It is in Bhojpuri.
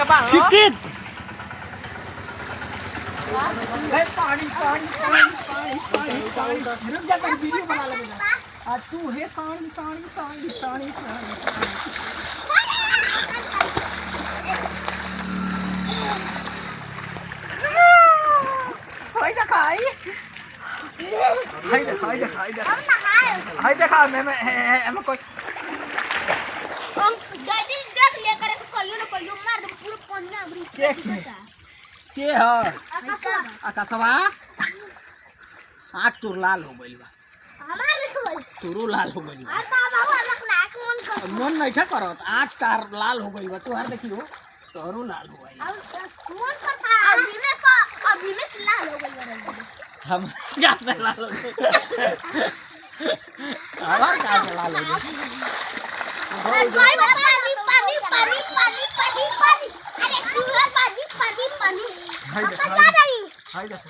बाल ठीक ठीक पानी पानी पानी पानी पानी रुक जा कर वीडियो बना ले बेटा आज तू है पानी पानी पानी पानी पानी हाय देखा हाय देखा मैं कोई हम डैडी देख ले करे तो कहियो ना कहियो मार दे पूरा पन्ना अबरी के ह आकाशवा आँख तोर लाल हो गइल बा हमार देखो तोरो लाल हो गइल बा आ बाबा हमक नाक मन कर मन नहीं था करत आँख तार लाल हो गइल बा तोहार देखियो तोरो लाल हो गइल अब मन करता अभी में लाल हो गई हम क्या से लाल हो गए हमार का से लाल हो गए पानी पानी पानी पानी पानी पानी पानी अरे पूरा पानी पानी पानी हाय पता नहीं हाय देखो